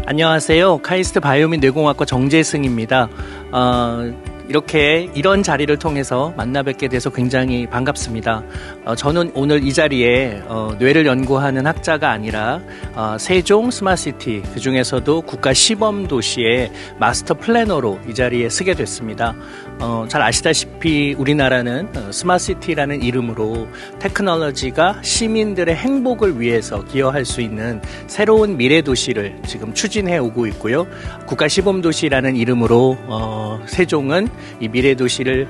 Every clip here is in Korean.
안녕하세요. 카이스트 바이오민 뇌공학과 정재승입니다. 이런 자리를 통해서 만나 뵙게 돼서 굉장히 반갑습니다. 저는 오늘 이 자리에 뇌를 연구하는 학자가 아니라 세종 스마트시티, 그중에서도 국가 시범 도시의 마스터 플래너로 이 자리에 서게 됐습니다. 잘 아시다시피 우리나라는 스마트시티라는 이름으로 테크놀로지가 시민들의 행복을 위해서 기여할 수 있는 새로운 미래 도시를 지금 추진해 오고 있고요. 국가 시범 도시라는 이름으로 세종은 이 미래 도시를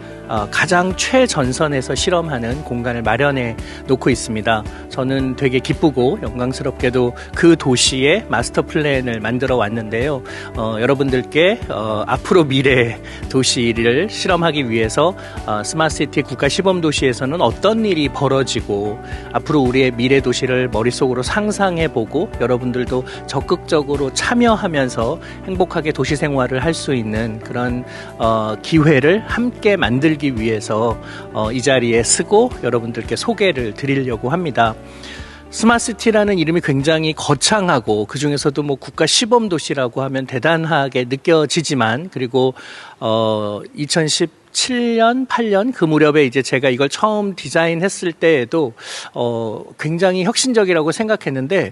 가장 최전선에서 실험하는 공간을 마련해 놓고 있습니다. 저는 되게 기쁘고 영광스럽게도 그 도시의 마스터 플랜을 만들어 왔는데요. 여러분들께 앞으로 미래 도시를 실험하기 위해서 스마트시티 국가 시범 도시에서는 어떤 일이 벌어지고 앞으로 우리의 미래 도시를 머릿속으로 상상해보고 여러분들도 적극적으로 참여하면서 행복하게 도시 생활을 할 수 있는 그런 기회를 함께 만들기 위해서 이 자리에 서고 여러분들께 소개를 드리려고 합니다. 스마트시티라는 이름이 굉장히 거창하고 그중에서도 국가 시범 도시라고 하면 대단하게 느껴지지만, 그리고 2017년, 8년 그 무렵에 이제 제가 이걸 처음 디자인했을 때에도 굉장히 혁신적이라고 생각했는데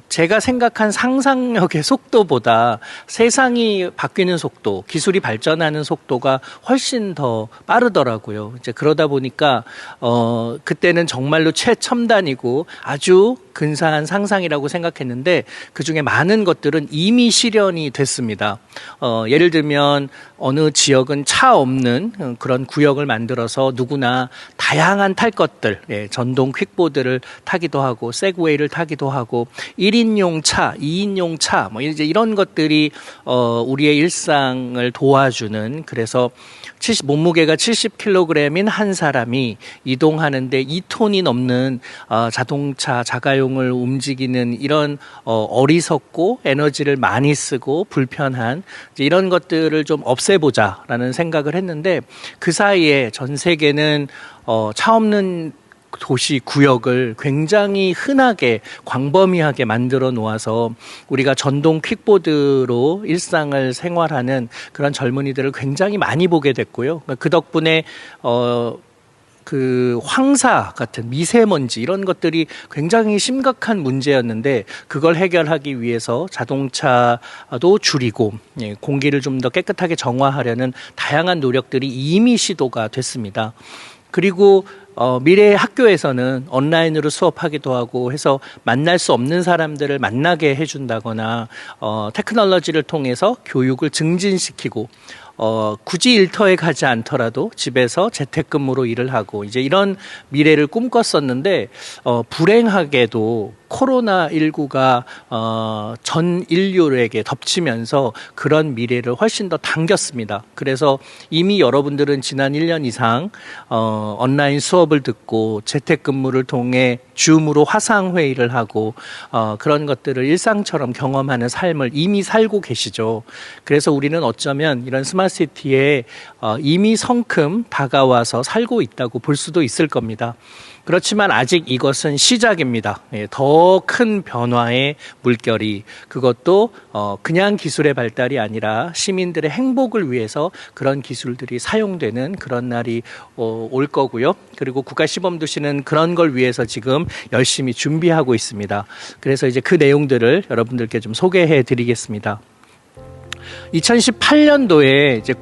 제가 생각한 상상력의 속도보다 세상이 바뀌는 속도, 기술이 발전하는 속도가 훨씬 더 빠르더라고요. 이제 그러다 보니까 그때는 정말로 최첨단이고 아주 근사한 상상이라고 생각했는데 그중에 많은 것들은 이미 실현이 됐습니다. 예를 들면 어느 지역은 차 없는 그런 구역을 만들어서 누구나 다양한 탈 것들, 전동 퀵보드를 타기도 하고 세그웨이를 타기도 하고 1인용 차, 2인용 차 이제 이런 것들이 우리의 일상을 도와주는, 그래서 몸무게가 70kg인 한 사람이 이동하는데 2톤이 넘는 자동차, 자가용을 움직이는 이런 어리석고 에너지를 많이 쓰고 불편한 이런 것들을 좀 없애보자라는 생각을 했는데, 그 사이에 전 세계는 차 없는 도시 구역을 굉장히 흔하게 광범위하게 만들어 놓아서 우리가 전동 퀵보드로 일상을 생활하는 그런 젊은이들을 굉장히 많이 보게 됐고요. 그 덕분에 그 황사 같은 미세먼지 이런 것들이 굉장히 심각한 문제였는데 그걸 해결하기 위해서 자동차도 줄이고 공기를 좀 더 깨끗하게 정화하려는 다양한 노력들이 이미 시도가 됐습니다. 그리고 미래의 학교에서는 온라인으로 수업하기도 하고 해서 만날 수 없는 사람들을 만나게 해준다거나 테크놀로지를 통해서 교육을 증진시키고 굳이 일터에 가지 않더라도 집에서 재택근무로 일을 하고 이제 이런 미래를 꿈꿨었는데 불행하게도 코로나19가 전 인류에게 덮치면서 그런 미래를 훨씬 더 당겼습니다. 그래서 이미 여러분들은 지난 1년 이상 온라인 수업을 듣고 재택근무를 통해 줌으로 화상회의를 하고 그런 것들을 일상처럼 경험하는 삶을 이미 살고 계시죠. 그래서 우리는 어쩌면 이런 스마트시티에 이미 성큼 다가와서 살고 있다고 볼 수도 있을 겁니다. 그렇지만 아직 이것은 시작입니다. 더 큰 변화의 물결이, 그것도 그냥 기술의 발달이 아니라 시민들의 행복을 위해서 그런 기술들이 사용되는 그런 날이 올 거고요. 그리고 국가시범도시는 그런 걸 위해서 지금 열심히 준비하고 있습니다. 그래서 이제 그 내용들을 여러분들께 좀 소개해 드리겠습니다. 2018년도에 이제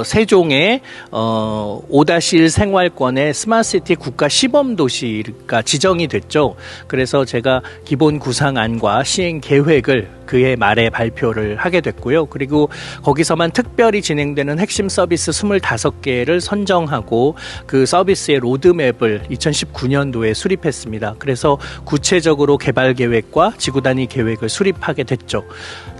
세종의 5-1 생활권의 스마트시티 국가 시범 도시가 지정이 됐죠. 그래서 제가 기본 구상안과 시행 계획을 그해 말에 발표를 하게 됐고요. 그리고 거기서만 특별히 진행되는 핵심 서비스 25개를 선정하고 그 서비스의 로드맵을 2019년도에 수립했습니다. 그래서 구체적으로 개발 계획과 지구 단위 계획을 수립하게 됐죠.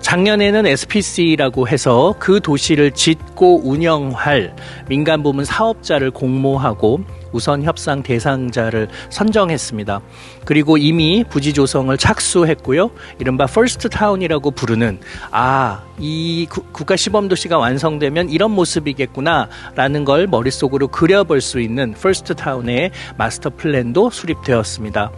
작년에는 SPC라고 해서 그 도시를 짓고 운영할 민간 부문 사업자를 공모하고 우선 협상 대상자를 선정했습니다. 그리고 이미 부지 조성을 착수했고요. 이른바 퍼스트 타운이라고 부르는 이 국가 시범 도시가 완성되면 이런 모습이겠구나라는 걸 머릿속으로 그려볼 수 있는 퍼스트 타운의 마스터 플랜도 수립되었습니다.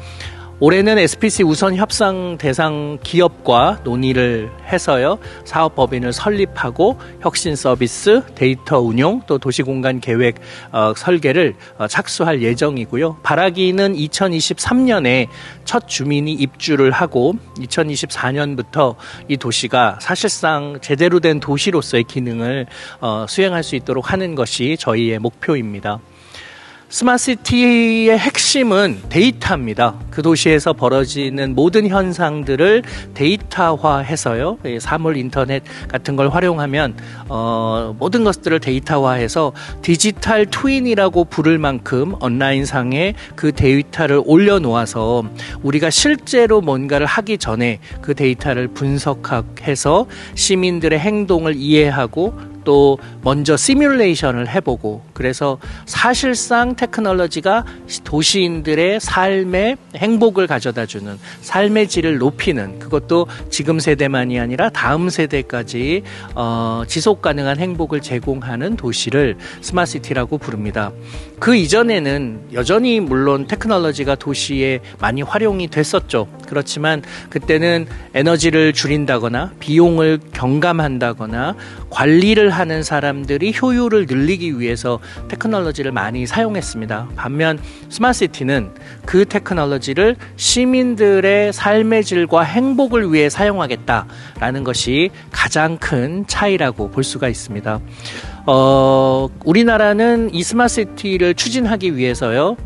올해는 SPC 우선 협상 대상 기업과 논의를 해서요, 사업법인을 설립하고 혁신 서비스, 데이터 운용, 또 도시공간 계획 설계를 착수할 예정이고요. 바라기는 2023년에 첫 주민이 입주를 하고 2024년부터 이 도시가 사실상 제대로 된 도시로서의 기능을 수행할 수 있도록 하는 것이 저희의 목표입니다. 스마트시티의 핵심은 데이터입니다. 그 도시에서 벌어지는 모든 현상들을 데이터화해서요, 사물 인터넷 같은 걸 활용하면 모든 것들을 데이터화해서 디지털 트윈이라고 부를 만큼 온라인상에 그 데이터를 올려놓아서 우리가 실제로 뭔가를 하기 전에 그 데이터를 분석해서 시민들의 행동을 이해하고 또 먼저 시뮬레이션을 해보고, 그래서 사실상 테크놀로지가 도시인들의 삶의 행복을 가져다주는, 삶의 질을 높이는, 그것도 지금 세대만이 아니라 다음 세대까지 지속 가능한 행복을 제공하는 도시를 스마트시티라고 부릅니다. 그 이전에는 여전히 물론 테크놀로지가 도시에 많이 활용이 됐었죠. 그렇지만 그때는 에너지를 줄인다거나 비용을 경감한다거나 관리를 하는 사람들이 효율을 늘리기 위해서 테크놀로지를 많이 사용했습니다. 반면 스마트시티는 그 테크놀로지를 시민들의 삶의 질과 행복을 위해 사용하겠다라는 것이 가장 큰 차이라고 볼 수가 있습니다. 우리나라는 이 스마트시티를 추진하기 위해서요,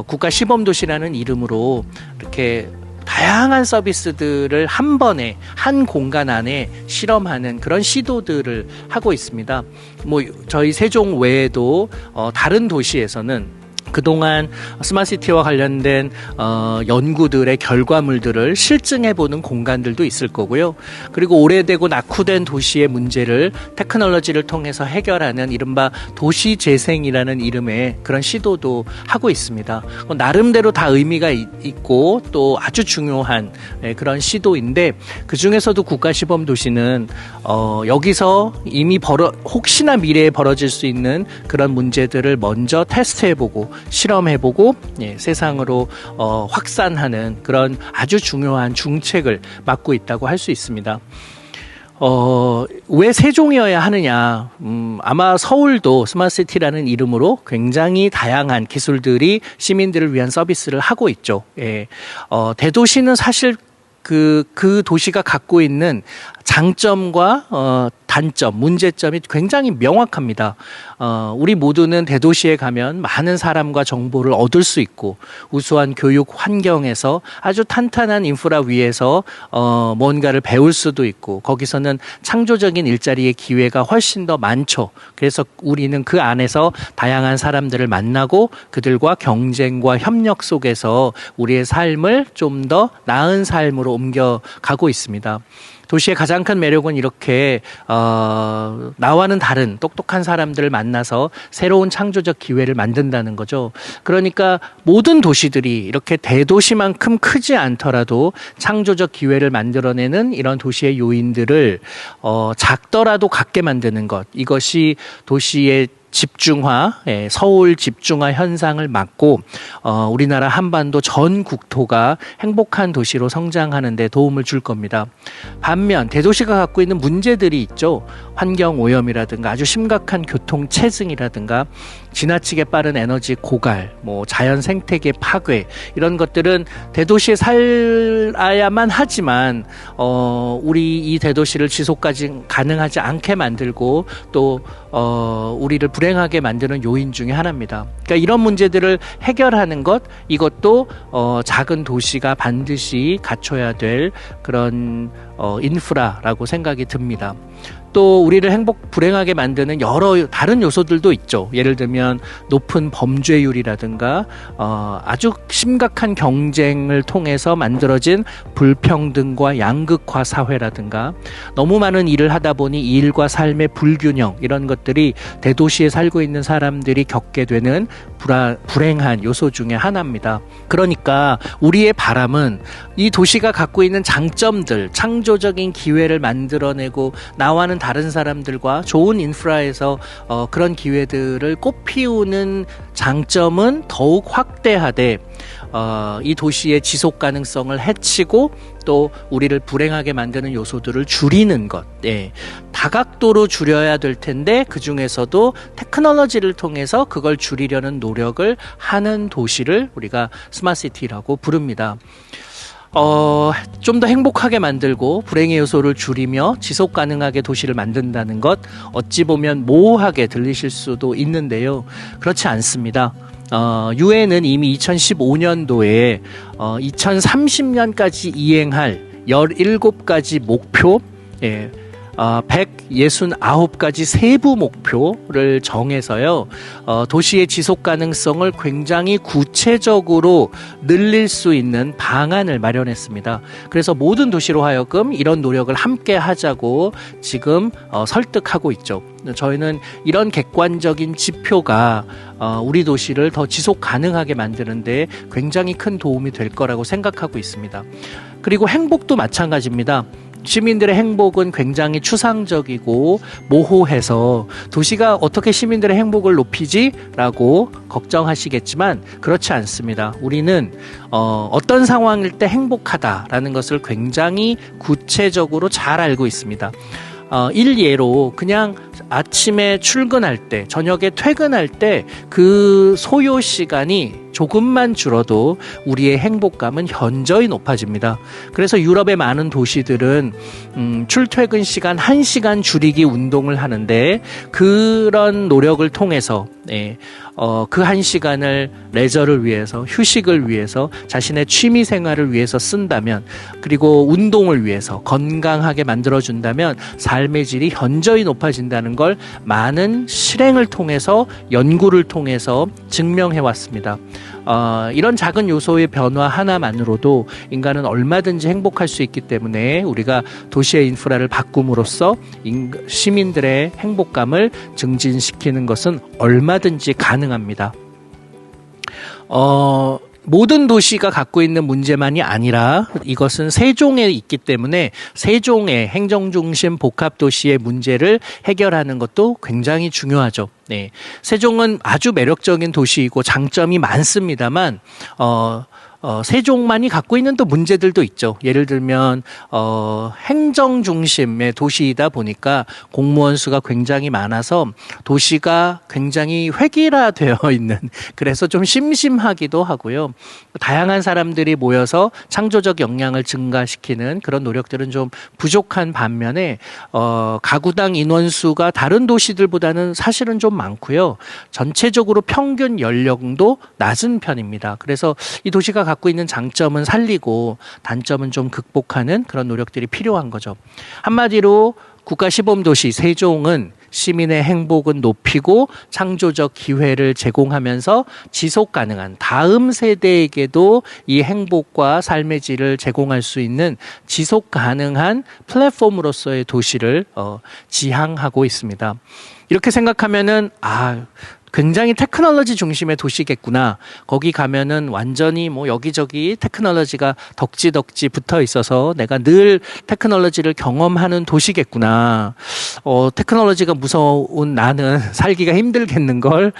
국가 시범도시라는 이름으로 이렇게 다양한 서비스들을 한 번에 한 공간 안에 실험하는 그런 시도들을 하고 있습니다. 저희 세종 외에도 다른 도시에서는 그동안 스마트시티와 관련된 연구들의 결과물들을 실증해보는 공간들도 있을 거고요. 그리고 오래되고 낙후된 도시의 문제를 테크놀로지를 통해서 해결하는 이른바 도시재생이라는 이름의 그런 시도도 하고 있습니다. 나름대로 다 의미가 있고 또 아주 중요한 그런 시도인데, 그중에서도 국가시범도시는 여기서 이미 혹시나 미래에 벌어질 수 있는 그런 문제들을 먼저 테스트해보고 실험해보고 세상으로 확산하는 그런 아주 중요한 중책을 맡고 있다고 할 수 있습니다. 왜 세종이어야 하느냐? 아마 서울도 스마트시티라는 이름으로 굉장히 다양한 기술들이 시민들을 위한 서비스를 하고 있죠. 대도시는 사실 그 도시가 갖고 있는 장점과 단점, 문제점이 굉장히 명확합니다. 우리 모두는 대도시에 가면 많은 사람과 정보를 얻을 수 있고, 우수한 교육 환경에서 아주 탄탄한 인프라 위에서 뭔가를 배울 수도 있고, 거기서는 창조적인 일자리의 기회가 훨씬 더 많죠. 그래서 우리는 그 안에서 다양한 사람들을 만나고 그들과 경쟁과 협력 속에서 우리의 삶을 좀 더 나은 삶으로 옮겨가고 있습니다. 도시의 가장 큰 매력은 이렇게 나와는 다른 똑똑한 사람들을 만나서 새로운 창조적 기회를 만든다는 거죠. 그러니까 모든 도시들이 이렇게 대도시만큼 크지 않더라도 창조적 기회를 만들어내는 이런 도시의 요인들을 작더라도 갖게 만드는 것, 이것이 도시의 집중화, 서울 집중화 현상을 막고 우리나라 한반도 전 국토가 행복한 도시로 성장하는 데 도움을 줄 겁니다. 반면 대도시가 갖고 있는 문제들이 있죠. 환경 오염이라든가 아주 심각한 교통 체증이라든가 지나치게 빠른 에너지 고갈, 자연 생태계 파괴, 이런 것들은 대도시에 살아야만 하지만 우리 이 대도시를 지속까지 가능하지 않게 만들고 또 우리를 불행하게 만드는 요인 중에 하나입니다. 그러니까 이런 문제들을 해결하는 것, 이것도 작은 도시가 반드시 갖춰야 될 그런 인프라라고 생각이 듭니다. 또 우리를 불행하게 만드는 여러 다른 요소들도 있죠. 예를 들면 높은 범죄율이라든가 아주 심각한 경쟁을 통해서 만들어진 불평등과 양극화 사회라든가 너무 많은 일을 하다 보니 일과 삶의 불균형, 이런 것들이 대도시에 살고 있는 사람들이 겪게 되는 불행한 요소 중에 하나입니다. 그러니까 우리의 바람은 이 도시가 갖고 있는 장점들, 창조적인 기회를 만들어내고 나와는 다른 사람들과 좋은 인프라에서 그런 기회들을 꽃피우는 장점은 더욱 확대하되 이 도시의 지속 가능성을 해치고 또 우리를 불행하게 만드는 요소들을 줄이는 것, 다각도로 줄여야 될 텐데 그 중에서도 테크놀로지를 통해서 그걸 줄이려는 노력을 하는 도시를 우리가 스마트시티라고 부릅니다. 좀 더 행복하게 만들고 불행의 요소를 줄이며 지속 가능하게 도시를 만든다는 것, 어찌 보면 모호하게 들리실 수도 있는데요. 그렇지 않습니다. 유엔은 이미 2015년도에 2030년까지 이행할 17가지 목표, 169가지 세부 목표를 정해서요, 도시의 지속 가능성을 굉장히 구체적으로 늘릴 수 있는 방안을 마련했습니다. 그래서 모든 도시로 하여금 이런 노력을 함께 하자고 지금 설득하고 있죠. 저희는 이런 객관적인 지표가 우리 도시를 더 지속 가능하게 만드는데 굉장히 큰 도움이 될 거라고 생각하고 있습니다. 그리고 행복도 마찬가지입니다. 시민들의 행복은 굉장히 추상적이고 모호해서 도시가 어떻게 시민들의 행복을 높이지라고 걱정하시겠지만 그렇지 않습니다. 우리는 어떤 상황일 때 행복하다라는 것을 굉장히 구체적으로 잘 알고 있습니다. 일예로 그냥 아침에 출근할 때, 저녁에 퇴근할 때 그 소요 시간이 조금만 줄어도 우리의 행복감은 현저히 높아집니다. 그래서 유럽의 많은 도시들은 출퇴근 시간 1시간 줄이기 운동을 하는데 그런 노력을 통해서 그 1시간을 레저를 위해서, 휴식을 위해서, 자신의 취미 생활을 위해서 쓴다면, 그리고 운동을 위해서 건강하게 만들어준다면 삶의 질이 현저히 높아진다는 걸 많은 실행을 통해서, 연구를 통해서 증명해 왔습니다. 이런 작은 요소의 변화 하나만으로도 인간은 얼마든지 행복할 수 있기 때문에 우리가 도시의 인프라를 바꿈으로써 시민들의 행복감을 증진시키는 것은 얼마든지 가능합니다. 모든 도시가 갖고 있는 문제만이 아니라 이것은 세종에 있기 때문에 세종의 행정중심 복합도시의 문제를 해결하는 것도 굉장히 중요하죠. 세종은 아주 매력적인 도시이고 장점이 많습니다만 세종만이 갖고 있는 또 문제들도 있죠. 예를 들면 행정 중심의 도시이다 보니까 공무원 수가 굉장히 많아서 도시가 굉장히 획일화되어 있는, 그래서 좀 심심하기도 하고요. 다양한 사람들이 모여서 창조적 역량을 증가시키는 그런 노력들은 좀 부족한 반면에 가구당 인원수가 다른 도시들보다는 사실은 좀 많고요. 전체적으로 평균 연령도 낮은 편입니다. 그래서 이 도시가 갖고 있는 장점은 살리고 단점은 좀 극복하는 그런 노력들이 필요한 거죠. 한마디로 국가시범도시 세종은 시민의 행복은 높이고 창조적 기회를 제공하면서 지속 가능한 다음 세대에게도 이 행복과 삶의 질을 제공할 수 있는 지속 가능한 플랫폼으로서의 도시를 지향하고 있습니다. 이렇게 생각하면은 굉장히 테크놀로지 중심의 도시겠구나. 거기 가면은 완전히 뭐 여기저기 테크놀로지가 덕지덕지 붙어 있어서 내가 늘 테크놀로지를 경험하는 도시겠구나. 테크놀로지가 무서운 나는 살기가 힘들겠는걸.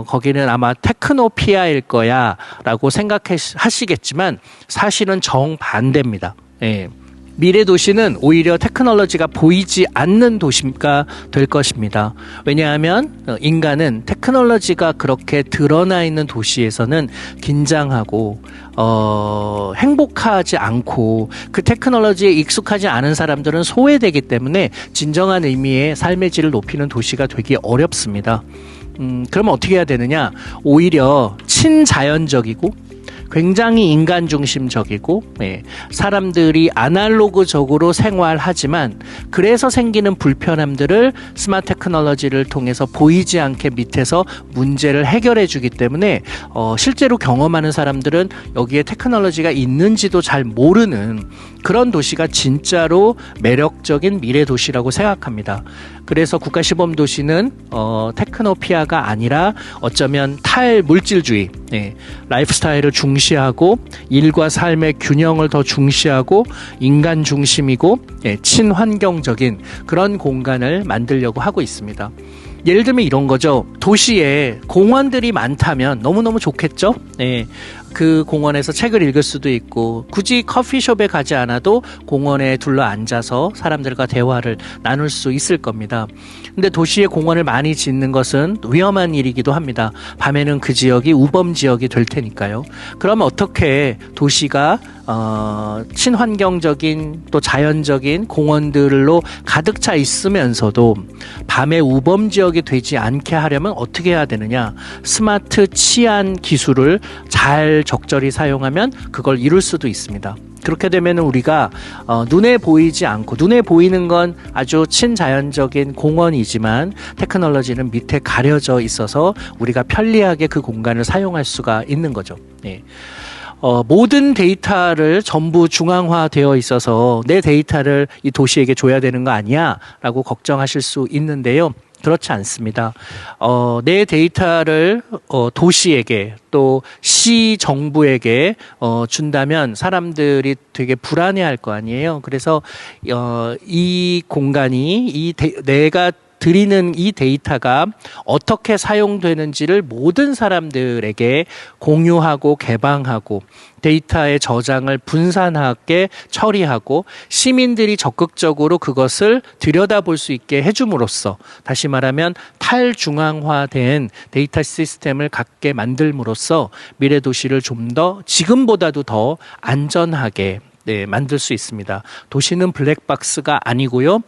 거기는 아마 테크노피아일 거야 라고 생각하시겠지만 사실은 정반대입니다. 미래 도시는 오히려 테크놀로지가 보이지 않는 도시가 될 것입니다. 왜냐하면 인간은 테크놀로지가 그렇게 드러나 있는 도시에서는 긴장하고 행복하지 않고 그 테크놀로지에 익숙하지 않은 사람들은 소외되기 때문에 진정한 의미의 삶의 질을 높이는 도시가 되기 어렵습니다. 그러면 어떻게 해야 되느냐? 오히려 친자연적이고 굉장히 인간 중심적이고 사람들이 아날로그적으로 생활하지만 그래서 생기는 불편함들을 스마트 테크놀로지를 통해서 보이지 않게 밑에서 문제를 해결해 주기 때문에 실제로 경험하는 사람들은 여기에 테크놀로지가 있는지도 잘 모르는 그런 도시가 진짜로 매력적인 미래 도시라고 생각합니다. 그래서 국가시범도시는 테크노피아가 아니라 어쩌면 탈물질주의, 라이프 스타일을 중시하고 일과 삶의 균형을 더 중시하고 인간 중심이고 친환경적인 그런 공간을 만들려고 하고 있습니다. 예를 들면 이런 거죠. 도시에 공원들이 많다면 너무너무 좋겠죠? 그 공원에서 책을 읽을 수도 있고 굳이 커피숍에 가지 않아도 공원에 둘러 앉아서 사람들과 대화를 나눌 수 있을 겁니다. 근데 도시에 공원을 많이 짓는 것은 위험한 일이기도 합니다. 밤에는 그 지역이 우범 지역이 될 테니까요. 그럼 어떻게 도시가 친환경적인 또 자연적인 공원들로 가득 차 있으면서도 밤에 우범 지역이 되지 않게 하려면 어떻게 해야 되느냐? 스마트 치안 기술을 잘 적절히 사용하면 그걸 이룰 수도 있습니다. 그렇게 되면 우리가 눈에 보이지 않고 눈에 보이는 건 아주 친자연적인 공원이지만 테크놀로지는 밑에 가려져 있어서 우리가 편리하게 그 공간을 사용할 수가 있는 거죠. 모든 데이터를 전부 중앙화되어 있어서 내 데이터를 이 도시에게 줘야 되는 거 아니야? 라고 걱정하실 수 있는데요. 그렇지 않습니다. 내 데이터를 도시에게 또 시 정부에게 준다면 사람들이 되게 불안해할 거 아니에요. 그래서 이 공간이 내가 드리는 이 데이터가 어떻게 사용되는지를 모든 사람들에게 공유하고 개방하고 데이터의 저장을 분산하게 처리하고 시민들이 적극적으로 그것을 들여다볼 수 있게 해줌으로써 다시 말하면 탈중앙화된 데이터 시스템을 갖게 만들므로써 미래 도시를 좀 더 지금보다도 더 안전하게 만들 수 있습니다. 도시는 블랙박스가 아니고요.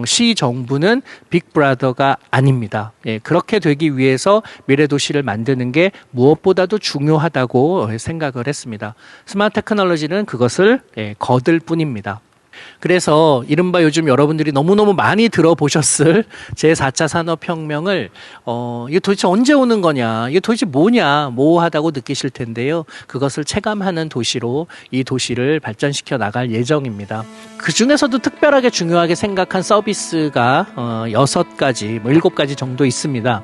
시 정부는 빅브라더가 아닙니다. 그렇게 되기 위해서 미래 도시를 만드는 게 무엇보다도 중요하다고 생각을 했습니다. 스마트 테크놀로지는 그것을 거들 뿐입니다. 그래서 이른바 요즘 여러분들이 너무너무 많이 들어보셨을 제4차 산업혁명을 이게 도대체 언제 오는 거냐, 이게 도대체 뭐냐, 모호하다고 느끼실 텐데요. 그것을 체감하는 도시로 이 도시를 발전시켜 나갈 예정입니다. 그 중에서도 특별하게 중요하게 생각한 서비스가 6가지, 7가지 정도 있습니다.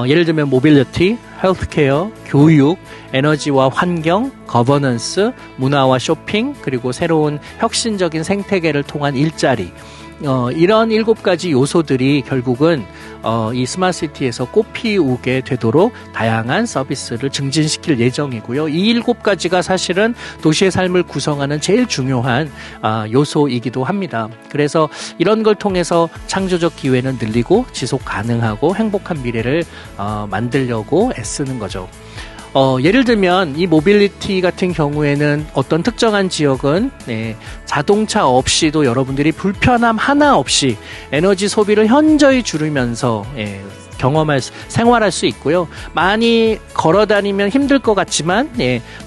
예를 들면 모빌리티, 헬스케어, 교육, 에너지와 환경, 거버넌스, 문화와 쇼핑, 그리고 새로운 혁신적인 생태계를 통한 일자리, 이런 7가지 요소들이 결국은 이 스마트시티에서 꽃피우게 되도록 다양한 서비스를 증진시킬 예정이고요. 이 7가지가 사실은 도시의 삶을 구성하는 제일 중요한 요소이기도 합니다. 그래서 이런 걸 통해서 창조적 기회는 늘리고 지속 가능하고 행복한 미래를 만들려고 애쓰는 거죠. 예를 들면 이 모빌리티 같은 경우에는 어떤 특정한 지역은 자동차 없이도 여러분들이 불편함 하나 없이 에너지 소비를 현저히 줄이면서 생활할 수 있고요. 많이 걸어 다니면 힘들 것 같지만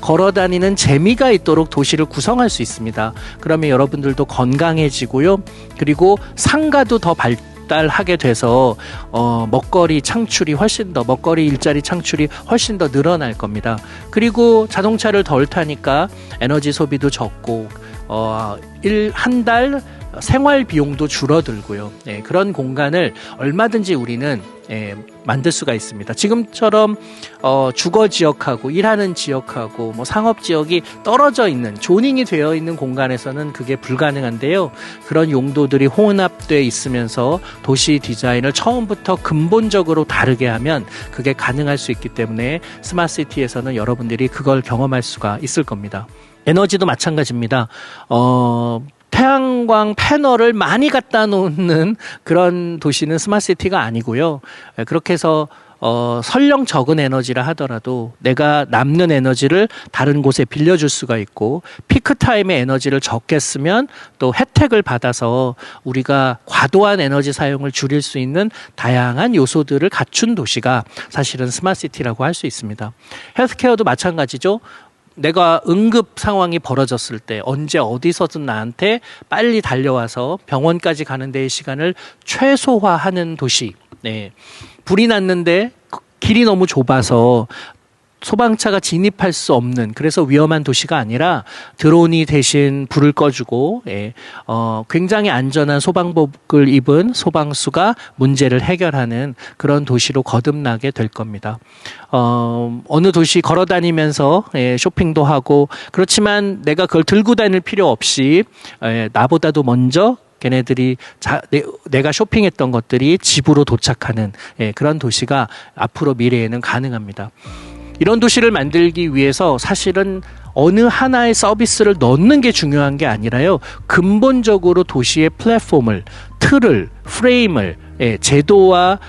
걸어 다니는 재미가 있도록 도시를 구성할 수 있습니다. 그러면 여러분들도 건강해지고요. 그리고 상가도 더 발달하게 돼서 먹거리 일자리 창출이 훨씬 더 늘어날 겁니다. 그리고 자동차를 덜 타니까 에너지 소비도 적고 한 달 생활 비용도 줄어들고요. 그런 공간을 얼마든지 우리는 만들 수가 있습니다. 지금처럼 주거 지역하고 일하는 지역하고 상업 지역이 떨어져 있는 조닝이 되어 있는 공간에서는 그게 불가능한데요. 그런 용도들이 혼합되어 있으면서 도시 디자인을 처음부터 근본적으로 다르게 하면 그게 가능할 수 있기 때문에 스마트시티에서는 여러분들이 그걸 경험할 수가 있을 겁니다. 에너지도 마찬가지입니다. 태양광 패널을 많이 갖다 놓는 그런 도시는 스마트시티가 아니고요. 그렇게 해서 설령 적은 에너지라 하더라도 내가 남는 에너지를 다른 곳에 빌려줄 수가 있고 피크 타임에 에너지를 적게 쓰면 또 혜택을 받아서 우리가 과도한 에너지 사용을 줄일 수 있는 다양한 요소들을 갖춘 도시가 사실은 스마트시티라고 할 수 있습니다. 헬스케어도 마찬가지죠. 내가 응급 상황이 벌어졌을 때 언제 어디서든 나한테 빨리 달려와서 병원까지 가는 데의 시간을 최소화하는 도시. 불이 났는데 길이 너무 좁아서 소방차가 진입할 수 없는, 그래서 위험한 도시가 아니라 드론이 대신 불을 꺼주고 굉장히 안전한 소방복을 입은 소방수가 문제를 해결하는 그런 도시로 거듭나게 될 겁니다. 어느 도시 걸어 다니면서 쇼핑도 하고, 그렇지만 내가 그걸 들고 다닐 필요 없이 나보다도 먼저 걔네들이 내가 쇼핑했던 것들이 집으로 도착하는 그런 도시가 앞으로 미래에는 가능합니다. 이런 도시를 만들기 위해서 사실은 어느 하나의 서비스를 넣는 게 중요한 게 아니라요, 근본적으로 도시의 플랫폼을, 틀을, 프레임을, 제도와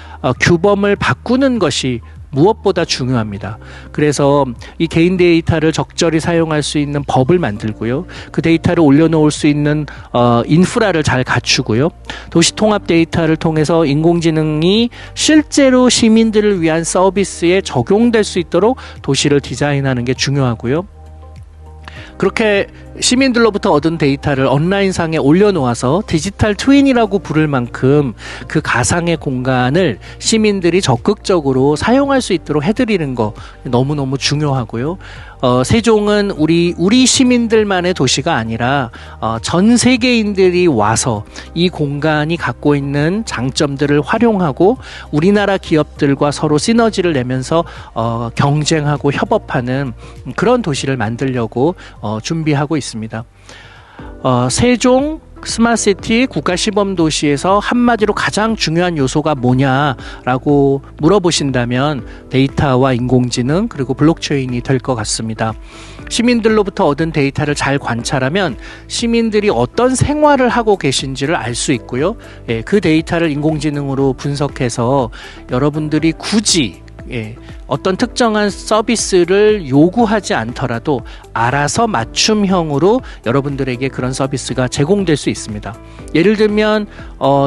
규범을 바꾸는 것이 무엇보다 중요합니다. 그래서 이 개인 데이터를 적절히 사용할 수 있는 법을 만들고요, 그 데이터를 올려놓을 수 있는 인프라를 잘 갖추고요, 도시 통합 데이터를 통해서 인공지능이 실제로 시민들을 위한 서비스에 적용될 수 있도록 도시를 디자인하는 게 중요하고요. 그렇게 시민들로부터 얻은 데이터를 온라인상에 올려놓아서 디지털 트윈이라고 부를 만큼 그 가상의 공간을 시민들이 적극적으로 사용할 수 있도록 해드리는 거 너무너무 중요하고요. 세종은 우리 시민들만의 도시가 아니라 전 세계인들이 와서 이 공간이 갖고 있는 장점들을 활용하고 우리나라 기업들과 서로 시너지를 내면서 경쟁하고 협업하는 그런 도시를 만들려고 준비하고 있습니다. 세종 스마트시티 국가시범도시에서 한마디로 가장 중요한 요소가 뭐냐라고 물어보신다면 데이터와 인공지능 그리고 블록체인이 될 것 같습니다. 시민들로부터 얻은 데이터를 잘 관찰하면 시민들이 어떤 생활을 하고 계신지를 알 수 있고요. 그 데이터를 인공지능으로 분석해서 여러분들이 굳이 어떤 특정한 서비스를 요구하지 않더라도 알아서 맞춤형으로 여러분들에게 그런 서비스가 제공될 수 있습니다. 예를 들면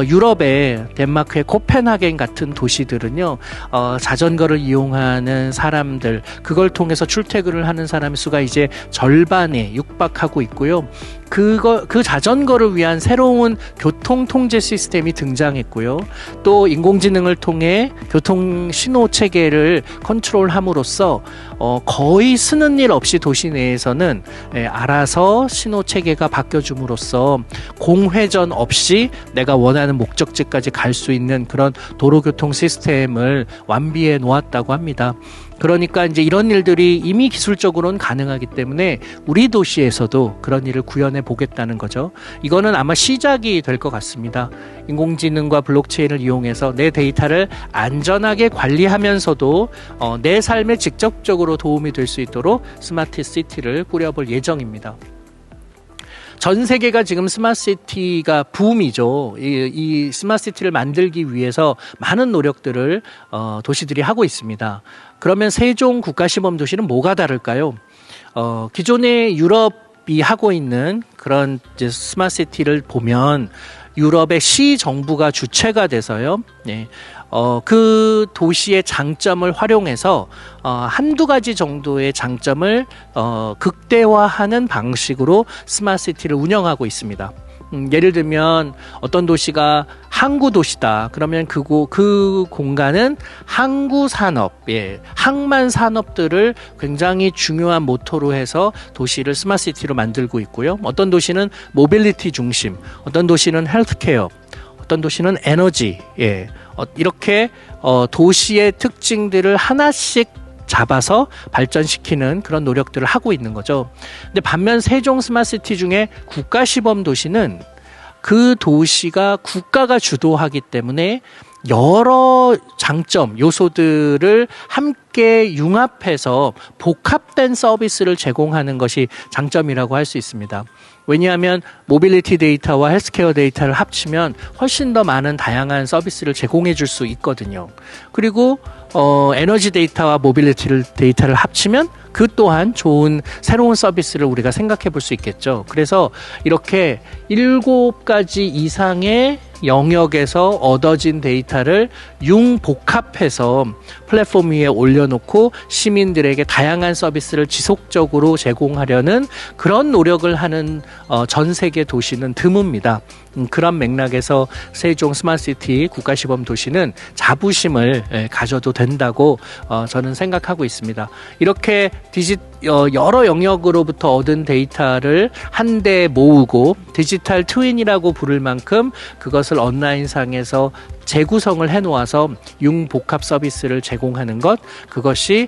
유럽의 덴마크의 코펜하겐 같은 도시들은요, 자전거를 이용하는 사람들, 그걸 통해서 출퇴근을 하는 사람의 수가 이제 절반에 육박하고 있고요. 그 자전거를 위한 새로운 교통 통제 시스템이 등장했고요. 또 인공지능을 통해 교통 신호 체계를 컨트롤함으로써 거의 쓰는 일 없이 도시 내에서는 알아서 신호 체계가 바뀌어줌으로써 공회전 없이 내가 원하는 목적지까지 갈 수 있는 그런 도로교통 시스템을 완비해 놓았다고 합니다. 그러니까 이제 이런 일들이 이미 기술적으로는 가능하기 때문에 우리 도시에서도 그런 일을 구현해 보겠다는 거죠. 이거는 아마 시작이 될 것 같습니다. 인공지능과 블록체인을 이용해서 내 데이터를 안전하게 관리하면서도 내 삶에 직접적으로 도움이 될 수 있도록 스마트 시티를 꾸려볼 예정입니다. 전 세계가 지금 스마트시티가 붐이죠. 이 스마트시티를 만들기 위해서 많은 노력들을 도시들이 하고 있습니다. 그러면 세종 국가시범도시는 뭐가 다를까요? 기존의 유럽이 하고 있는 그런 이제 스마트시티를 보면 유럽의 시 정부가 주체가 돼서요. 그 도시의 장점을 활용해서 한두 가지 정도의 장점을 극대화하는 방식으로 스마트시티를 운영하고 있습니다. 예를 들면 어떤 도시가 항구 도시다. 그러면 그 공간은 항구 산업, 항만 산업들을 굉장히 중요한 모토로 해서 도시를 스마트시티로 만들고 있고요. 어떤 도시는 모빌리티 중심, 어떤 도시는 헬스케어, 어떤 도시는 에너지, 이렇게 도시의 특징들을 하나씩 잡아서 발전시키는 그런 노력들을 하고 있는 거죠. 근데 반면 세종 스마트시티 중에 국가시범 도시는 그 도시가 국가가 주도하기 때문에 여러 장점, 요소들을 함께 융합해서 복합된 서비스를 제공하는 것이 장점이라고 할 수 있습니다. 왜냐하면 모빌리티 데이터와 헬스케어 데이터를 합치면 훨씬 더 많은 다양한 서비스를 제공해 줄 수 있거든요. 그리고 에너지 데이터와 모빌리티 데이터를 합치면 그 또한 좋은 새로운 서비스를 우리가 생각해 볼 수 있겠죠. 그래서 이렇게 7가지 이상의 영역에서 얻어진 데이터를 융복합해서 플랫폼 위에 올려놓고 시민들에게 다양한 서비스를 지속적으로 제공하려는 그런 노력을 하는 전 세계 도시는 드뭅니다. 그런 맥락에서 세종 스마트시티 국가시범 도시는 자부심을 가져도 된다고 저는 생각하고 있습니다. 이렇게 여러 영역으로부터 얻은 데이터를 한데 모으고 디지털 트윈이라고 부를 만큼 그것을 온라인상에서 재구성을 해놓아서 융복합 서비스를 제공하는 것, 그것이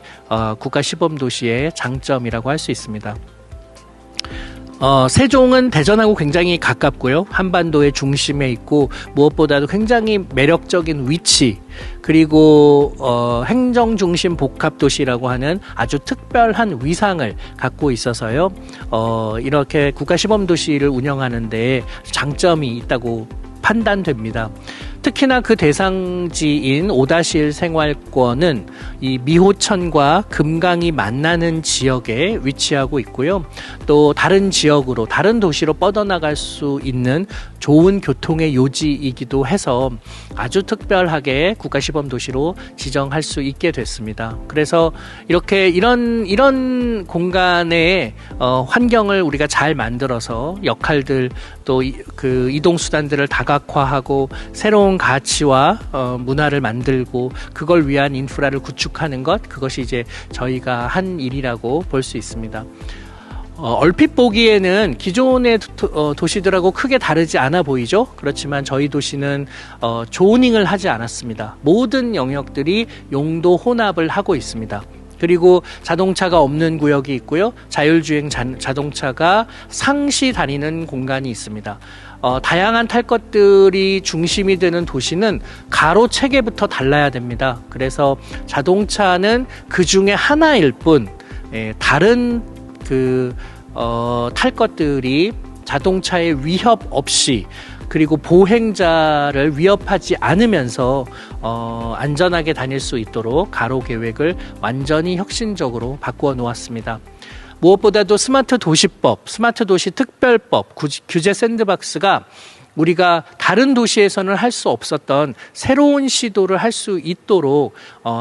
국가시범도시의 장점이라고 할 수 있습니다. 세종은 대전하고 굉장히 가깝고요. 한반도의 중심에 있고 무엇보다도 굉장히 매력적인 위치, 그리고 행정중심 복합도시라고 하는 아주 특별한 위상을 갖고 있어서요. 이렇게 국가시범도시를 운영하는 데 장점이 있다고 판단됩니다. 특히나 그 대상지인 5-1 생활권은 이 미호천과 금강이 만나는 지역에 위치하고 있고요. 또 다른 지역으로, 다른 도시로 뻗어나갈 수 있는 좋은 교통의 요지이기도 해서 아주 특별하게 국가시범 도시로 지정할 수 있게 됐습니다. 그래서 이렇게 이런 공간의 환경을 우리가 잘 만들어서 역할들, 또 그 이동 수단들을 다각화하고 새로운 가치와 문화를 만들고 그걸 위한 인프라를 구축하는 것, 그것이 이제 저희가 한 일이라고 볼 수 있습니다. 얼핏 보기에는 기존의 도시들하고 크게 다르지 않아 보이죠? 그렇지만 저희 도시는 조닝을 하지 않았습니다. 모든 영역들이 용도 혼합을 하고 있습니다. 그리고 자동차가 없는 구역이 있고요. 자율주행 자동차가 상시 다니는 공간이 있습니다. 다양한 탈 것들이 중심이 되는 도시는 가로 체계부터 달라야 됩니다. 그래서 자동차는 그 중에 하나일 뿐, 다른 탈 것들이 자동차의 위협 없이, 그리고 보행자를 위협하지 않으면서 안전하게 다닐 수 있도록 가로 계획을 완전히 혁신적으로 바꾸어 놓았습니다. 무엇보다도 스마트 도시법, 스마트 도시 특별법, 규제 샌드박스가 우리가 다른 도시에서는 할 수 없었던 새로운 시도를 할 수 있도록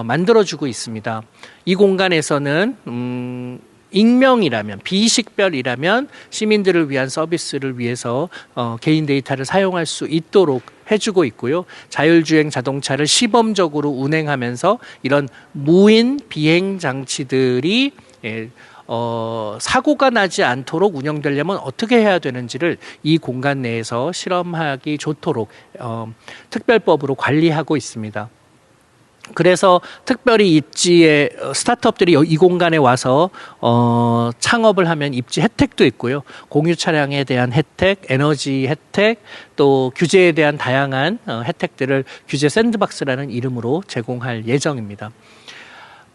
만들어주고 있습니다. 이 공간에서는 익명이라면, 비식별이라면 시민들을 위한 서비스를 위해서 개인 데이터를 사용할 수 있도록 해주고 있고요. 자율주행 자동차를 시범적으로 운행하면서 이런 무인 비행 장치들이 사고가 나지 않도록 운영되려면 어떻게 해야 되는지를 이 공간 내에서 실험하기 좋도록 특별법으로 관리하고 있습니다. 그래서 특별히 입지에 스타트업들이 이 공간에 와서 창업을 하면 입지 혜택도 있고요. 공유 차량에 대한 혜택, 에너지 혜택, 또 규제에 대한 다양한 혜택들을 규제 샌드박스라는 이름으로 제공할 예정입니다.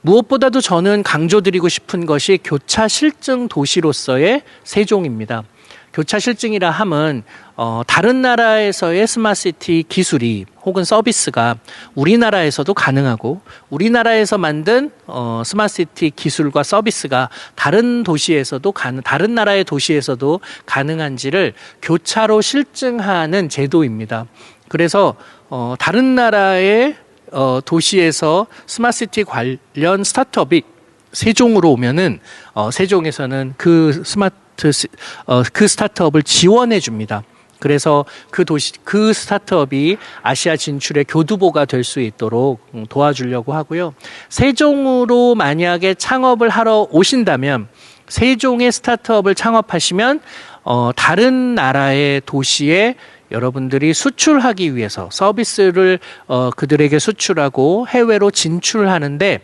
무엇보다도 저는 강조드리고 싶은 것이 교차 실증 도시로서의 세종입니다. 교차 실증이라 함은 다른 나라에서의 스마트시티 기술이 혹은 서비스가 우리나라에서도 가능하고, 우리나라에서 만든 스마트시티 기술과 서비스가 다른 도시에서도 다른 나라의 도시에서도 가능한지를 교차로 실증하는 제도입니다. 그래서 다른 나라의 도시에서 스마트시티 관련 스타트업이 세종으로 오면은 세종에서는 그 스타트업을 지원해 줍니다. 그래서 그 스타트업이 아시아 진출의 교두보가 될 수 있도록 도와주려고 하고요. 세종으로 만약에 창업을 하러 오신다면, 세종의 스타트업을 창업하시면 다른 나라의 도시에 여러분들이 수출하기 위해서 서비스를 그들에게 수출하고 해외로 진출하는데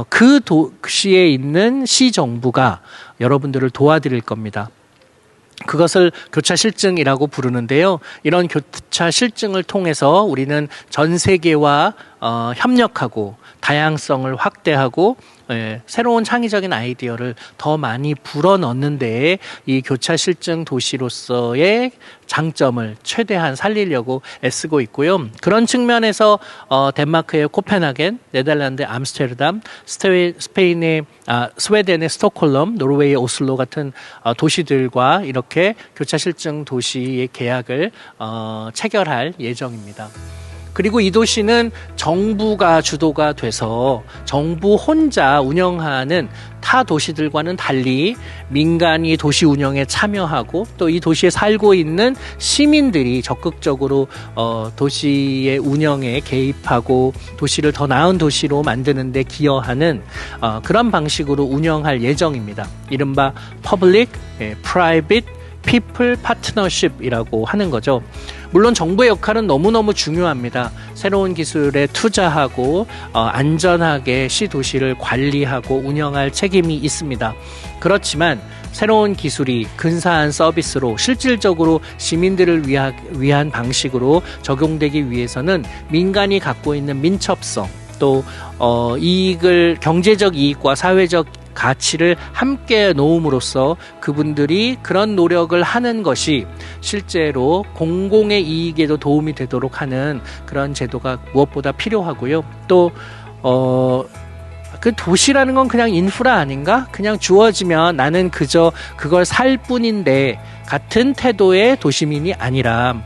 그 도시에 있는 시정부가 여러분들을 도와드릴 겁니다. 그것을 교차 실증이라고 부르는데요. 이런 교차 실증을 통해서 우리는 전 세계와 협력하고 다양성을 확대하고 새로운 창의적인 아이디어를 더 많이 불어넣는 데에 이 교차 실증 도시로서의 장점을 최대한 살리려고 애쓰고 있고요. 그런 측면에서 덴마크의 코펜하겐, 네덜란드의 암스테르담, 스페인의 스웨덴의 스톡홀름, 노르웨이의 오슬로 같은 도시들과 이렇게 교차 실증 도시의 계약을 체결할 예정입니다. 그리고 이 도시는 정부가 주도가 돼서 정부 혼자 운영하는 타 도시들과는 달리 민간이 도시 운영에 참여하고 또 이 도시에 살고 있는 시민들이 적극적으로 도시의 운영에 개입하고 도시를 더 나은 도시로 만드는 데 기여하는 그런 방식으로 운영할 예정입니다. 이른바 Public, Private, People Partnership이라고 하는 거죠. 물론 정부의 역할은 너무너무 중요합니다. 새로운 기술에 투자하고 안전하게 시도시를 관리하고 운영할 책임이 있습니다. 그렇지만 새로운 기술이 근사한 서비스로 실질적으로 시민들을 위한 방식으로 적용되기 위해서는 민간이 갖고 있는 민첩성 또 경제적 이익과 사회적 가치를 함께 놓음으로써 그분들이 그런 노력을 하는 것이 실제로 공공의 이익에도 도움이 되도록 하는 그런 제도가 무엇보다 필요하고요. 또 그 도시라는 건 그냥 인프라 아닌가? 그냥 주어지면 나는 그저 그걸 살 뿐인데 같은 태도의 도시민이 아니라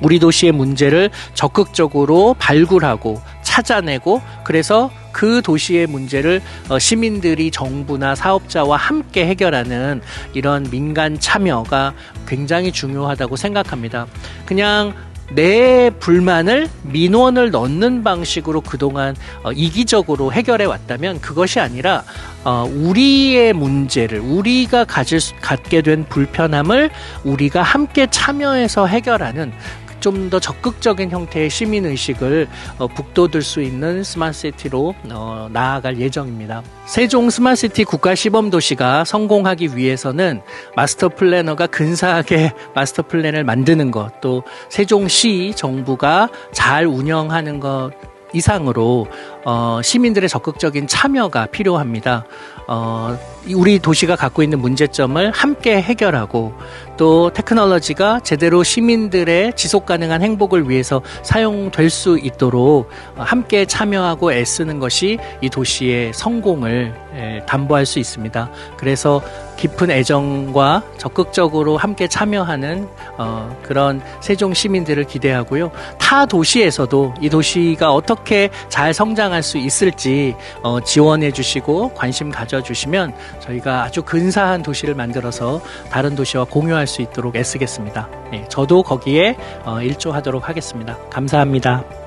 우리 도시의 문제를 적극적으로 발굴하고 찾아내고 그래서 그 도시의 문제를 시민들이 정부나 사업자와 함께 해결하는 이런 민간 참여가 굉장히 중요하다고 생각합니다. 그냥 내 불만을 민원을 넣는 방식으로 그동안 이기적으로 해결해 왔다면 그것이 아니라 우리의 문제를 우리가 갖게 된 불편함을 우리가 함께 참여해서 해결하는 좀 더 적극적인 형태의 시민의식을 북돋을 수 있는 스마트시티로 나아갈 예정입니다. 세종 스마트시티 국가시범도시가 성공하기 위해서는 마스터 플래너가 근사하게 마스터 플랜을 만드는 것, 또 세종시 정부가 잘 운영하는 것 이상으로 시민들의 적극적인 참여가 필요합니다. 우리 도시가 갖고 있는 문제점을 함께 해결하고 또 테크놀로지가 제대로 시민들의 지속 가능한 행복을 위해서 사용될 수 있도록 함께 참여하고 애쓰는 것이 이 도시의 성공을 담보할 수 있습니다. 그래서 깊은 애정과 적극적으로 함께 참여하는 그런 세종 시민들을 기대하고요. 타 도시에서도 이 도시가 어떻게 잘 성장할 수 있을지 지원해 주시고 관심 가져주시면 저희가 아주 근사한 도시를 만들어서 다른 도시와 공유할 수 있도록 애쓰겠습니다. 저도 거기에 일조하도록 하겠습니다. 감사합니다.